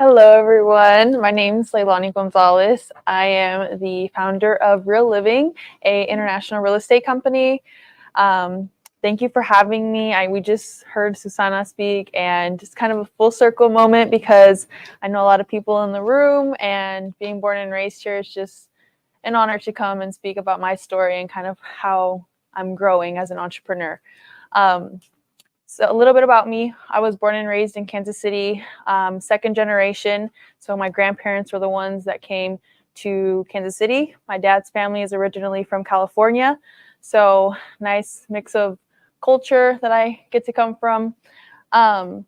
Hello, everyone. My name is Laylani Gonzalez. I am the founder of Real Living, a international real estate company. Um, Thank you for having me. We just heard Susana speak, and just kind of a full circle moment because I know a lot of people in the room, and being born and raised here is just an honor to come and speak about my story and kind of how I'm growing as an entrepreneur. Um, so a little bit about me. I was born and raised in Kansas City, second generation. So my grandparents were the ones that came to Kansas City. My dad's family is originally from California. So nice mix of culture that I get to come from. Um,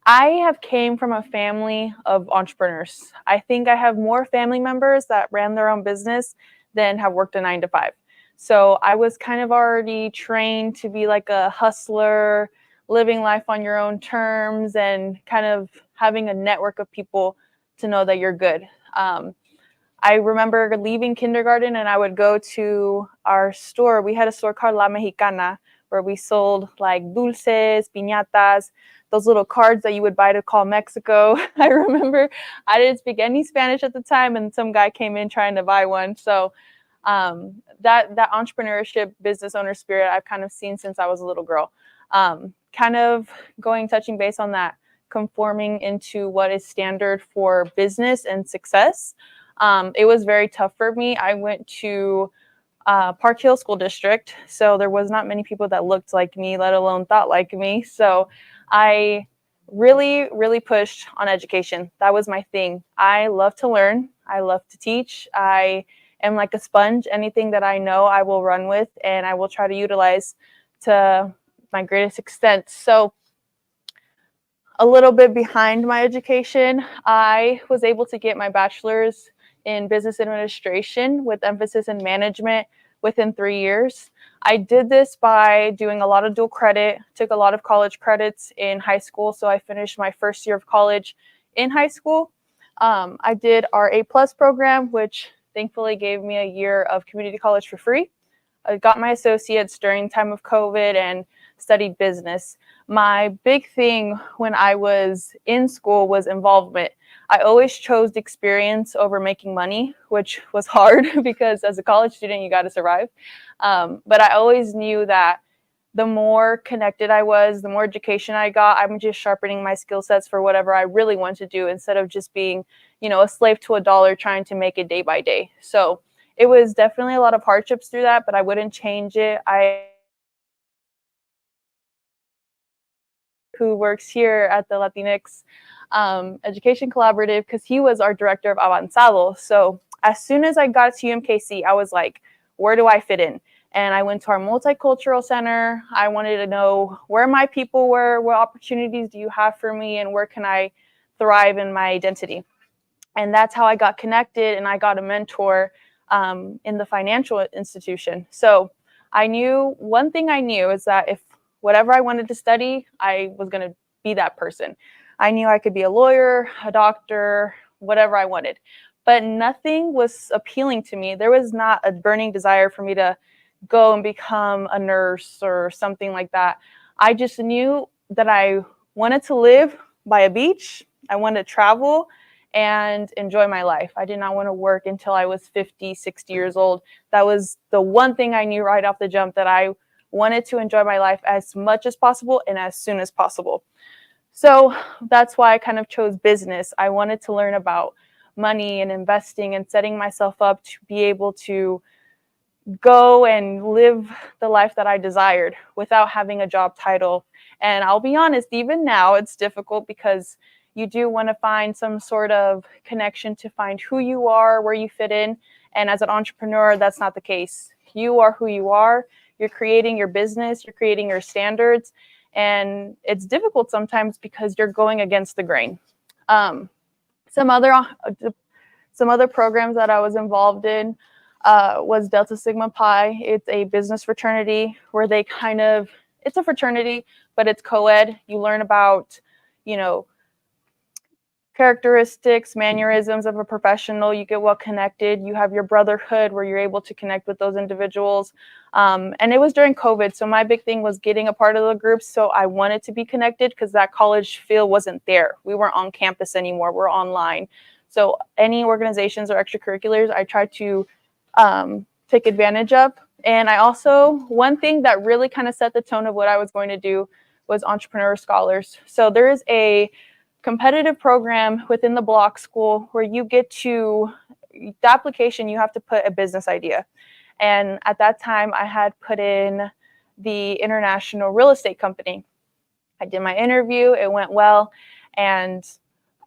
I have came from a family of entrepreneurs. I think I have more family members that ran their own business than have worked a 9 to 5. So I was kind of already trained to be like a hustler, living life on your own terms, and kind of having a network of people to know that you're good. I remember leaving kindergarten and I would go to our store. We had a store called La Mexicana where we sold like dulces, piñatas, those little cards that you would buy to call Mexico. I remember I didn't speak any Spanish at the time, and some guy came in trying to buy one. So that entrepreneurship, business owner spirit, I've kind of seen since I was a little girl. Kind of touching base on that, conforming into what is standard for business and success. It was very tough for me. I went to Park Hill School District, so there was not many people that looked like me, let alone thought like me. So I really pushed on education. That was my thing. I love to learn. I love to teach. I am like a sponge. Anything that I know, I will run with, and I will try to utilize to my greatest extent. So a little bit behind my education, I was able to get my bachelor's in business administration with emphasis in management within 3 years. I did this by doing a lot of dual credit, took a lot of college credits in high school. So I finished my first year of college in high school. I did our A+ program, which thankfully gave me a year of community college for free. I got my associates during time of COVID and studied business. My big thing when I was in school was involvement. I always chose experience over making money, which was hard because as a college student, you got to survive. But I always knew that the more connected I was, the more education I got, I'm just sharpening my skill sets for whatever I really want to do instead of just being, a slave to a dollar trying to make it day by day. So it was definitely a lot of hardships through that, but I wouldn't change it. Who works here at the Latinx Education Collaborative, because he was our director of Avanzado. So as soon as I got to UMKC, I was like, where do I fit in? And I went to our multicultural center. I wanted to know where my people were, what opportunities do you have for me, and where can I thrive in my identity? And that's how I got connected, and I got a mentor in the financial institution. So I knew one thing I knew is that if whatever I wanted to study, I was going to be that person. I knew I could be a lawyer, a doctor, whatever I wanted, but nothing was appealing to me. There was not a burning desire for me to go and become a nurse or something like that. I just knew that I wanted to live by a beach. I wanted to travel and enjoy my life. I did not want to work until I was 50, 60 years old. That was the one thing I knew right off the jump, that I wanted to enjoy my life as much as possible and as soon as possible. So that's why I kind of chose business. I wanted to learn about money and investing and setting myself up to be able to go and live the life that I desired without having a job title. And I'll be honest, even now it's difficult because you do want to find some sort of connection to find who you are, where you fit in. And as an entrepreneur, that's not the case. You are who you are. You're creating your business, you're creating your standards. And it's difficult sometimes because you're going against the grain. Some other programs that I was involved in was Delta Sigma Pi. It's a business fraternity where it's a fraternity, but it's co-ed. You learn about, characteristics, mannerisms of a professional. You get well connected. You have your brotherhood where you're able to connect with those individuals. And it was during COVID, so my big thing was getting a part of the group. So I wanted to be connected because that college feel wasn't there. We weren't on campus anymore. We're online. So any organizations or extracurriculars, I tried to take advantage of. And I also, one thing that really kind of set the tone of what I was going to do was entrepreneur scholars. So there is a competitive program within the block school where you get to, the application, you have to put a business idea. And at that time, I had put in the international real estate company. I did my interview, it went well, and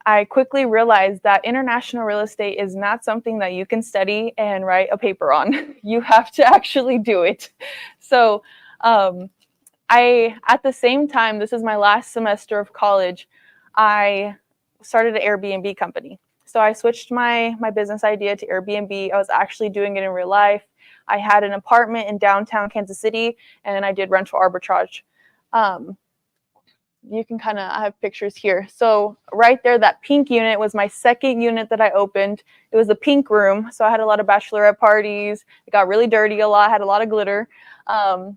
I quickly realized that international real estate is not something that you can study and write a paper on. You have to actually do it. So at the same time, this is my last semester of college, I started an Airbnb company. So I switched my business idea to Airbnb. I was actually doing it in real life. I had an apartment in downtown Kansas City, and then I did rental arbitrage. You can I have pictures here. So right there, that pink unit was my second unit that I opened. It was the pink room. So I had a lot of bachelorette parties. It got really dirty a lot, had a lot of glitter. And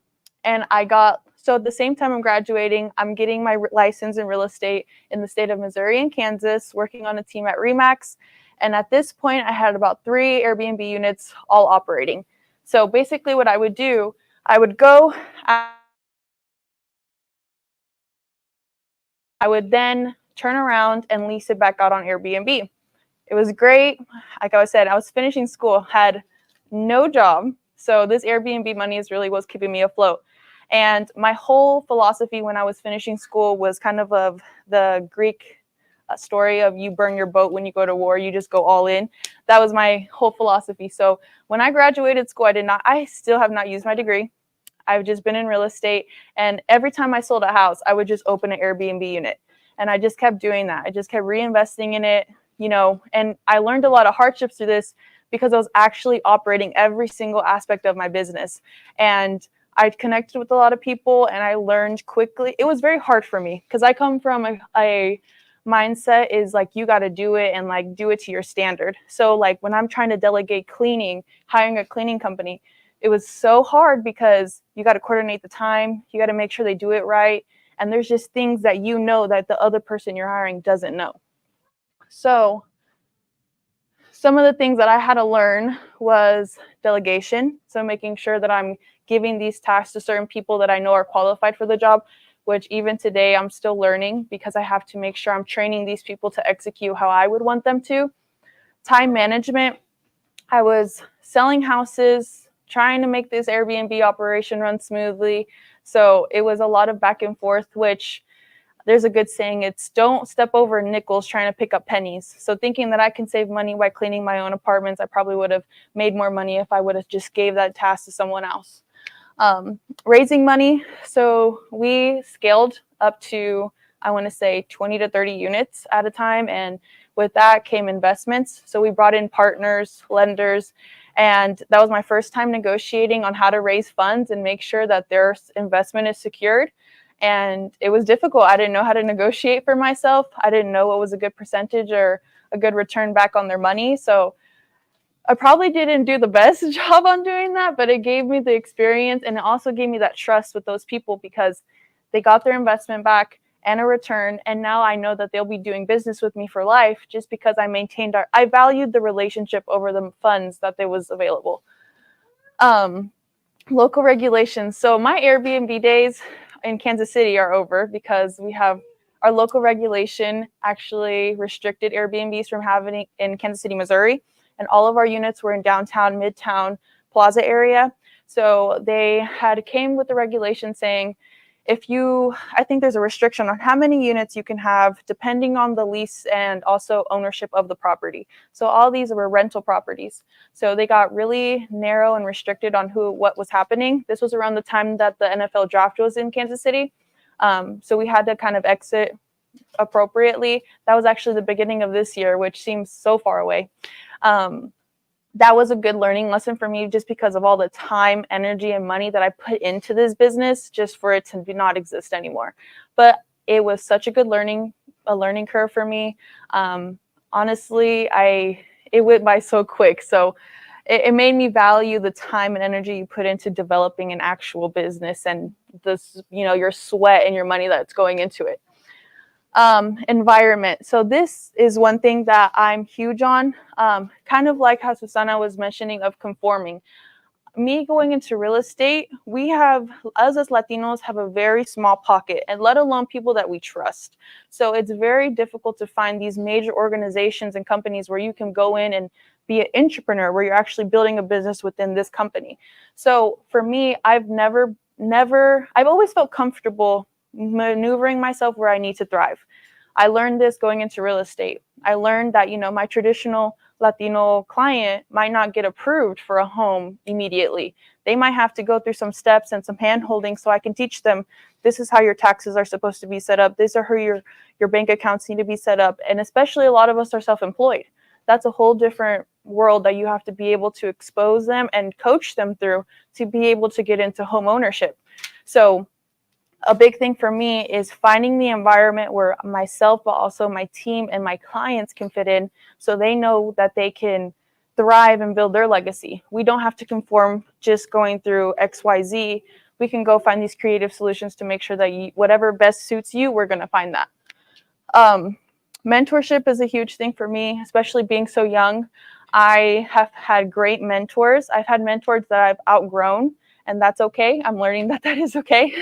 so at the same time I'm graduating, I'm getting my license in real estate in the state of Missouri and Kansas, working on a team at Remax. And at this point, I had about 3 Airbnb units all operating. So basically what I would do, I would go, I would then turn around and lease it back out on Airbnb. It was great. Like I said, I was finishing school, had no job. So this Airbnb money is really what's keeping me afloat. And my whole philosophy when I was finishing school was kind of the Greek story of you burn your boat when you go to war, you just go all in. That was my whole philosophy. So when I graduated school, I still have not used my degree. I've just been in real estate, and every time I sold a house, I would just open an Airbnb unit. And I just kept doing that. I just kept reinvesting in it, and I learned a lot of hardships through this because I was actually operating every single aspect of my business. And I connected with a lot of people, and I learned quickly. It was very hard for me because I come from a mindset is like, you got to do it and like do it to your standard. So like when I'm trying to delegate cleaning, hiring a cleaning company, it was so hard because you got to coordinate the time. You got to make sure they do it right. And there's just things that that the other person you're hiring doesn't know. So some of the things that I had to learn was delegation. So making sure that I'm giving these tasks to certain people that I know are qualified for the job, which even today I'm still learning because I have to make sure I'm training these people to execute how I would want them to. Time management. I was selling houses, trying to make this Airbnb operation run smoothly. So it was a lot of back and forth, which there's a good saying, it's don't step over nickels trying to pick up pennies. So thinking that I can save money by cleaning my own apartments, I probably would have made more money if I would have just gave that task to someone else. Raising money. So we scaled up to, I want to say 20 to 30 units at a time. And with that came investments. So we brought in partners, lenders, and that was my first time negotiating on how to raise funds and make sure that their investment is secured. And it was difficult. I didn't know how to negotiate for myself. I didn't know what was a good percentage or a good return back on their money. So I probably didn't do the best job on doing that, but it gave me the experience, and it also gave me that trust with those people because they got their investment back and a return. And now I know that they'll be doing business with me for life just because I valued the relationship over the funds that there was available. Local regulations. So my Airbnb days in Kansas City are over because we have our local regulation actually restricted Airbnbs from having in Kansas City, Missouri. And all of our units were in downtown, midtown, plaza area. So they came with the regulation saying, I think there's a restriction on how many units you can have depending on the lease and also ownership of the property. So all these were rental properties. So they got really narrow and restricted on what was happening. This was around the time that the NFL draft was in Kansas City. So we had to kind of exit appropriately. That was actually the beginning of this year, which seems so far away. That was a good learning lesson for me just because of all the time, energy, and money that I put into this business just for it to not exist anymore. But it was such a good learning a learning curve for me. Honestly, it went by so quick. So it made me value the time and energy you put into developing an actual business and this, your sweat and your money that's going into it. Environment. So this is one thing that I'm huge on, kind of like how Susana was mentioning of conforming. Me going into real estate, we have, us as Latinos, have a very small pocket, and let alone people that we trust. So it's very difficult to find these major organizations and companies where you can go in and be an entrepreneur, where you're actually building a business within this company. So for me, I've always felt comfortable maneuvering myself where I need to thrive. I learned this going into real estate. I learned that, my traditional Latino client might not get approved for a home immediately. They might have to go through some steps and some hand holding so I can teach them, this is how your taxes are supposed to be set up. These are how your bank accounts need to be set up. And especially a lot of us are self-employed. That's a whole different world that you have to be able to expose them and coach them through to be able to get into home ownership. So a big thing for me is finding the environment where myself, but also my team and my clients can fit in, so they know that they can thrive and build their legacy. We don't have to conform just going through XYZ. We can go find these creative solutions to make sure that whatever best suits you, we're going to find that. Mentorship is a huge thing for me, especially being so young. I have had great mentors. I've had mentors that I've outgrown, and that's okay. I'm learning that that is okay.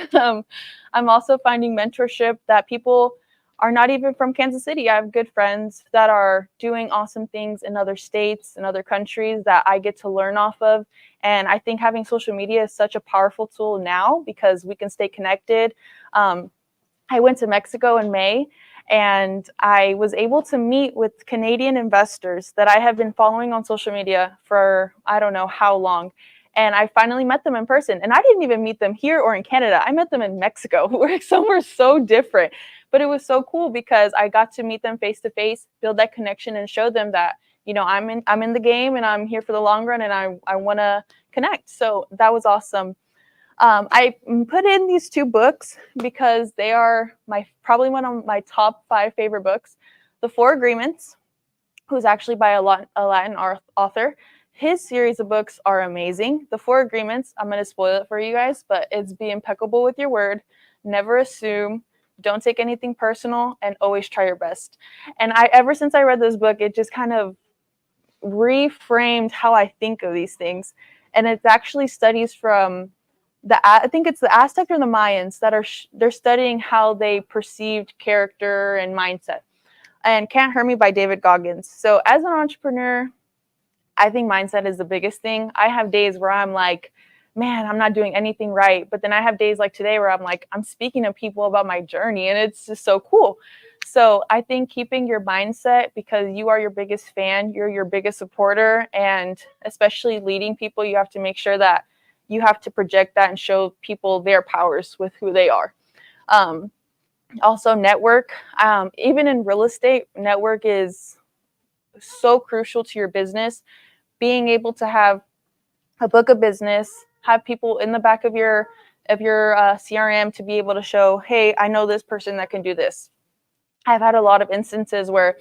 I'm also finding mentorship that people are not even from Kansas City. I have good friends that are doing awesome things in other states and other countries that I get to learn off of. And I think having social media is such a powerful tool now because we can stay connected. I went to Mexico in May, and I was able to meet with Canadian investors that I have been following on social media for I don't know how long. And I finally met them in person. And I didn't even meet them here or in Canada. I met them in Mexico, where somewhere so different. But it was so cool because I got to meet them face to face, build that connection, and show them that, I'm in the game and I'm here for the long run, and I want to connect. So that was awesome. I put in these two books because they are probably one of my top 5 favorite books. The Four Agreements, who's actually by a Latin author. His series of books are amazing. The Four Agreements, I'm going to spoil it for you guys, but it's be impeccable with your word, never assume, don't take anything personal, and always try your best. And ever since I read this book, it just kind of reframed how I think of these things. And it's actually studies from I think it's the Aztec or the Mayans that they're studying how they perceived character and mindset. And Can't Hurt Me by David Goggins. So as an entrepreneur, I think mindset is the biggest thing. I have days where I'm like, man, I'm not doing anything right. But then I have days like today where I'm like, I'm speaking to people about my journey, and it's just so cool. So I think keeping your mindset, because you are your biggest fan, you're your biggest supporter, and especially leading people, you have to make sure that you have to project that and show people their powers with who they are. Also network. Even in real estate, network is so crucial to your business. Being able to have a book of business, have people in the back of your CRM to be able to show, hey, I know this person that can do this. I've had a lot of instances where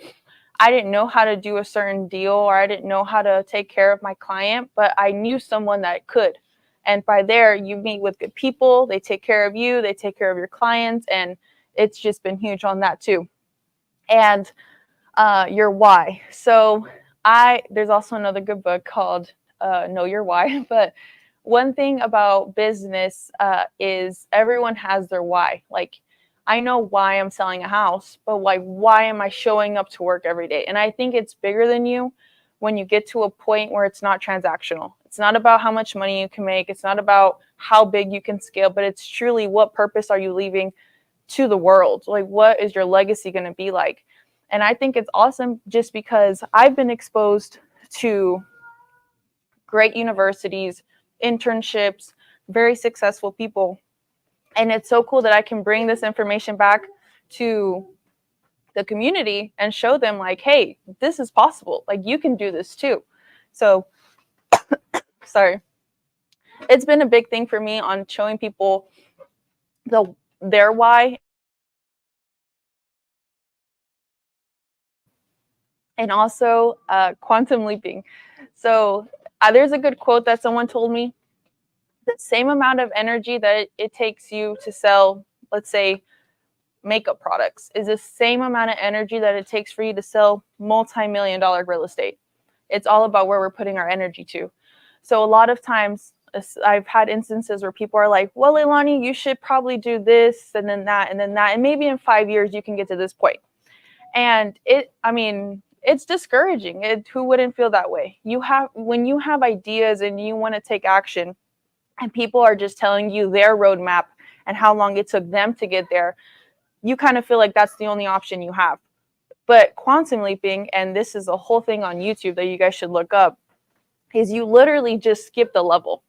I didn't know how to do a certain deal, or I didn't know how to take care of my client, but I knew someone that could. And by there, you meet with good people, they take care of you, they take care of your clients, and it's just been huge on that too. And your why. So there's also another good book called Know Your Why. But one thing about business is everyone has their why. Like, I know why I'm selling a house, but why am I showing up to work every day? And I think it's bigger than you when you get to a point where it's not transactional. It's not about how much money you can make. It's not about how big you can scale, but it's truly what purpose are you leaving to the world? Like, what is your legacy going to be like? And I think it's awesome just because I've been exposed to great universities, internships, very successful people. And it's so cool that I can bring this information back to the community and show them like, hey, this is possible. Like, you can do this too. So, sorry. It's been a big thing for me on showing people their why and also quantum leaping. So there's a good quote that someone told me: the same amount of energy that it takes you to sell, let's say, makeup products, is the same amount of energy that it takes for you to sell multi-million-dollar real estate. It's all about where we're putting our energy to. So a lot of times I've had instances where people are like, well, Laylani, you should probably do this and then that and then that, and maybe in 5 years you can get to this point. And it's discouraging. Who wouldn't feel that way? When you have ideas and you want to take action, and people are just telling you their roadmap and how long it took them to get there, you kind of feel like that's the only option you have. But quantum leaping, and this is a whole thing on YouTube that you guys should look up, is you literally just skip the level.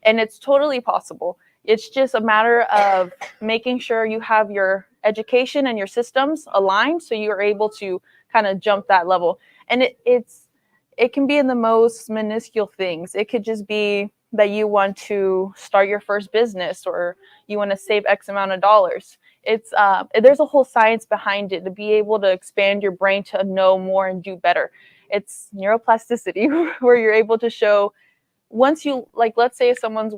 And it's totally possible. It's just a matter of making sure you have your education and your systems aligned so you're able to kind of jump that level. And it can be in the most minuscule things. It could just be that you want to start your first business, or you want to save X amount of dollars. There's a whole science behind it to be able to expand your brain to know more and do better. It's neuroplasticity, where you're able to show, once you, like, let's say someone's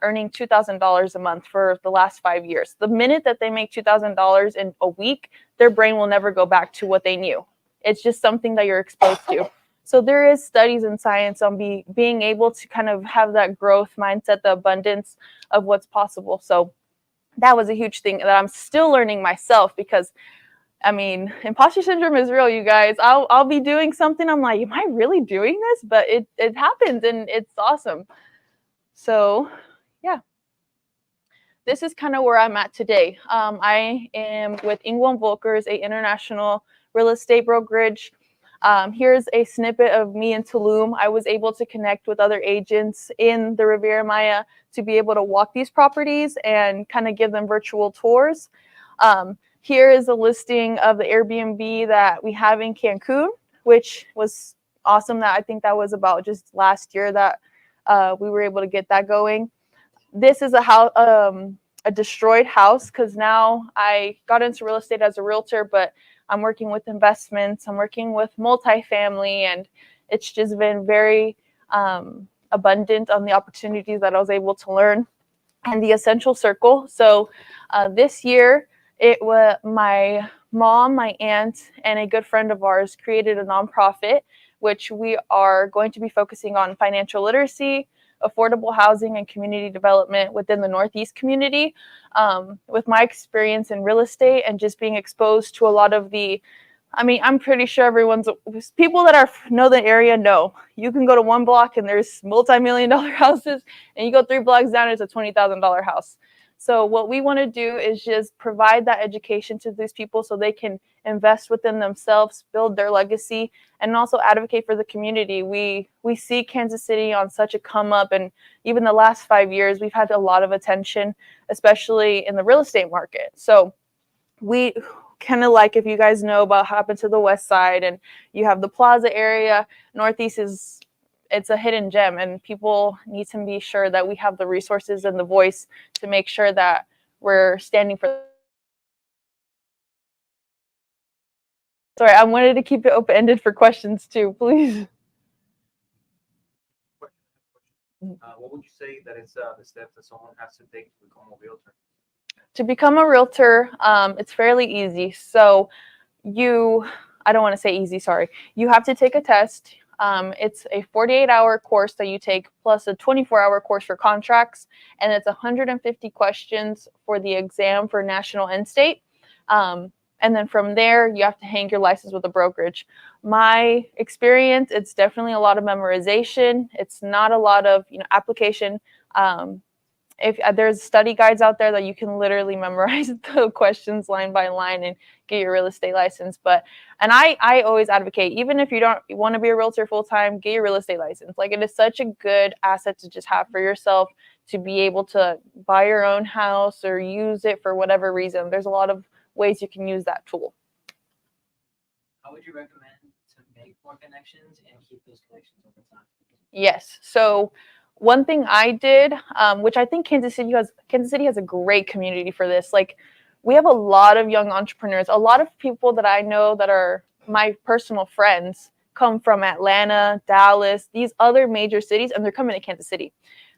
earning $2,000 a month for the last 5 years. The minute that they make $2,000 in a week, their brain will never go back to what they knew. It's just something that you're exposed to. So there is studies in science on being able to kind of have that growth mindset, the abundance of what's possible. So that was a huge thing that I'm still learning myself, because imposter syndrome is real, you guys. I'll be doing something, I'm like, am I really doing this? But it happens, and it's awesome. So yeah, this is kind of where I'm at today. I am with Ingwell & Volkers, a international real estate brokerage. Here's a snippet of me in Tulum. I was able to connect with other agents in the Riviera Maya to be able to walk these properties and kind of give them virtual tours. Here is a listing of the Airbnb that we have in Cancun, which was awesome. I think that was about just last year that we were able to get that going. This is a house, a destroyed house, because now I got into real estate as a realtor, but I'm working with investments, I'm working with multifamily, and it's just been very abundant on the opportunities that I was able to learn. And the Essential Circle. So this year, it was my mom, my aunt, and a good friend of ours created a nonprofit, which we are going to be focusing on financial literacy, affordable housing, and community development within the Northeast community. With my experience in real estate and just being exposed to a lot of I'm pretty sure people that know the area know. You can go to one block and there's multi-million-dollar houses, and you go 3 blocks down, it's a $20,000 house. So what we want to do is just provide that education to these people so they can invest within themselves, build their legacy, and also advocate for the community. We see Kansas City on such a come up, and even the last 5 years, we've had a lot of attention, especially in the real estate market. So we kind of, like, if you guys know about what happened to the West Side, and you have the Plaza area, Northeast it's a hidden gem, and people need to be sure that we have the resources and the voice to make sure that we're standing for. Sorry, I wanted to keep it open-ended for questions too, please. What would you say that is the steps that someone has to take to become a realtor? To become a realtor, it's fairly easy. So I don't want to say easy, sorry. You have to take a test. It's a 48-hour course that you take, plus a 24-hour course for contracts, and it's 150 questions for the exam for national and state. And then from there, you have to hang your license with a brokerage. My experience, it's definitely a lot of memorization. It's not a lot of application. If there's study guides out there that you can literally memorize the questions line by line and get your real estate license. And I always advocate, even if you don't want to be a realtor full time, get your real estate license. Like, it is such a good asset to just have for yourself, to be able to buy your own house or use it for whatever reason. There's a lot of ways you can use that tool. How would you recommend to make more connections and keep those connections over time? Yes. So one thing I did, which I think Kansas City has a great community for this. Like, we have a lot of young entrepreneurs, a lot of people that I know that are my personal friends come from Atlanta, Dallas, these other major cities, and they're coming to Kansas City.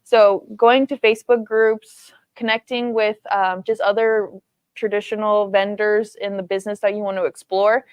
So going to Facebook groups, connecting with just other traditional vendors in the business that you want to explore.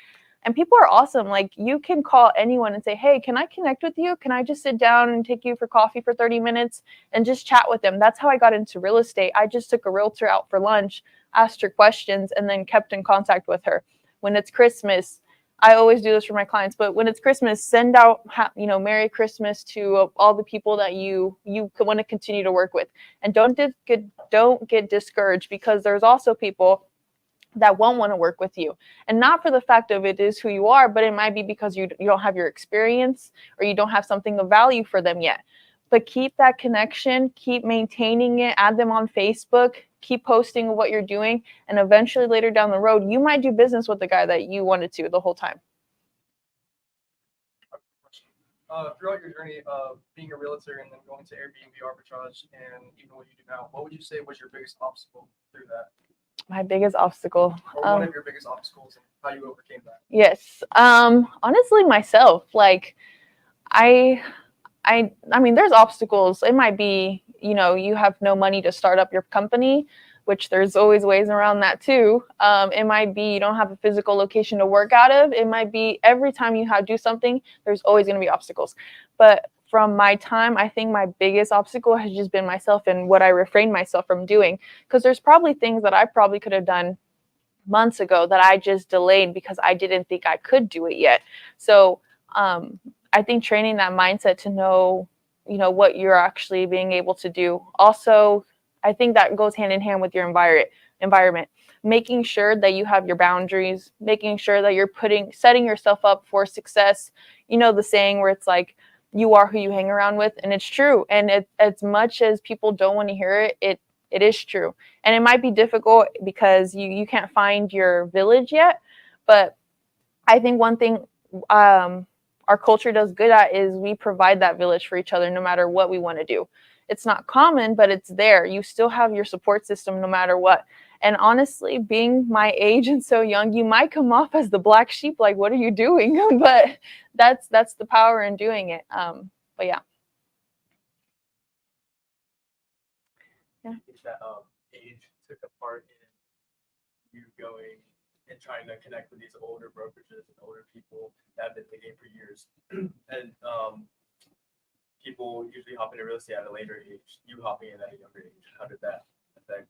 And people are awesome. Like, you can call anyone and say, hey, can I connect with you? Can I just sit down and take you for coffee for 30 minutes and just chat with them? That's how I got into real estate. I just took a realtor out for lunch, asked her questions, and then kept in contact with her. When it's Christmas, I always do this for my clients, but when it's Christmas, send out, Merry Christmas to all the people that you want to continue to work with. And don't get discouraged, because there's also people that won't want to work with you, and not for the fact of it is who you are, but it might be because you don't have your experience, or you don't have something of value for them yet. But keep that connection, keep maintaining it, add them on Facebook, keep posting what you're doing, and eventually later down the road, you might do business with the guy that you wanted to the whole time. Throughout your journey of being a realtor and then going to Airbnb arbitrage and even what you do now, what would you say was your biggest obstacle through that? My biggest obstacle. Or one of your biggest obstacles and how you overcame that? Yes. Honestly, myself. Like, I mean, there's obstacles. It might be, you have no money to start up your company, which there's always ways around that too. It might be you don't have a physical location to work out of. It might be every time you do something, there's always going to be obstacles. But from my time, I think my biggest obstacle has just been myself and what I refrained myself from doing. Because there's probably things that I probably could have done months ago that I just delayed because I didn't think I could do it yet. So I think training that mindset to know, what you're actually being able to do. Also, I think that goes hand in hand with your environment. Making sure that you have your boundaries, making sure that you're setting yourself up for success. The saying where it's like, you are who you hang around with, and it's true. And as much as people don't want to hear it, it is true. And it might be difficult because you can't find your village yet. But I think one thing our culture does good at is we provide that village for each other no matter what we want to do. It's not common, but it's there. You still have your support system no matter what. And honestly, being my age and so young, you might come off as the black sheep, like, what are you doing? But that's the power in doing it. But yeah. Is that age took a part in you going and trying to connect with these older brokerages and older people that have been in the game for years? And people usually hop into real estate at a later age. You hopping in at a younger age. How did that affect?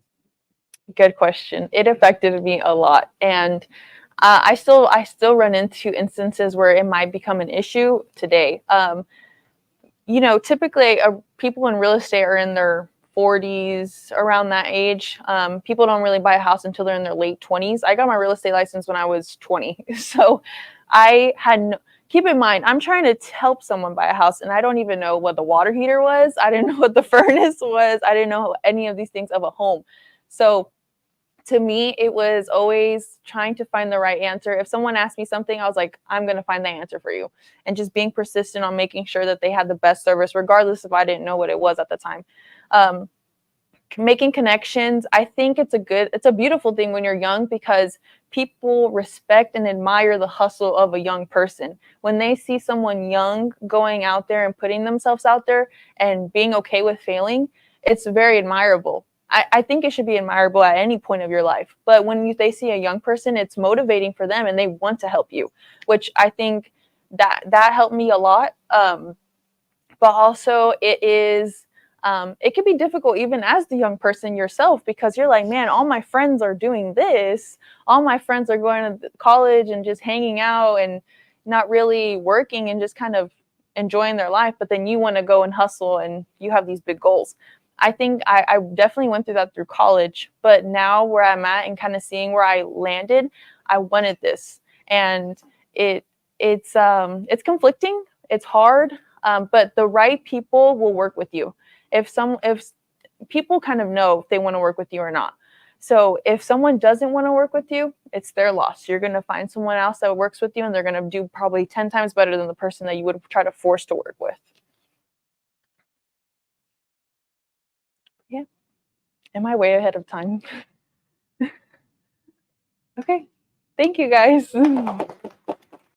Good question. It affected me a lot. And I still run into instances where it might become an issue today. Typically people in real estate are in their 40s, around that age. People don't really buy a house until they're in their late 20s. I got my real estate license when I was 20. So keep in mind, I'm trying to help someone buy a house, and I don't even know what the water heater was. I didn't know what the furnace was. I didn't know any of these things of a home. So to me, it was always trying to find the right answer. If someone asked me something, I was like, I'm going to find the answer for you. And just being persistent on making sure that they had the best service, regardless if I didn't know what it was at the time. Making connections, I think it's a beautiful thing when you're young, because people respect and admire the hustle of a young person. When they see someone young going out there and putting themselves out there and being okay with failing, it's very admirable. I think it should be admirable at any point of your life. But when they see a young person, it's motivating for them and they want to help you, which I think that helped me a lot. But also it can be difficult even as the young person yourself, because you're like, man, all my friends are doing this. All my friends are going to college and just hanging out and not really working and just kind of enjoying their life. But then you want to go and hustle and you have these big goals. I think I definitely went through that through college, but now where I'm at and kind of seeing where I landed, I wanted this, and it's conflicting, it's hard, but the right people will work with you. If people kind of know if they want to work with you or not. So if someone doesn't want to work with you, it's their loss. You're going to find someone else that works with you, and they're going to do probably 10 times better than the person that you would try to force to work with. Yeah. Am I way ahead of time? Okay. Thank you, guys.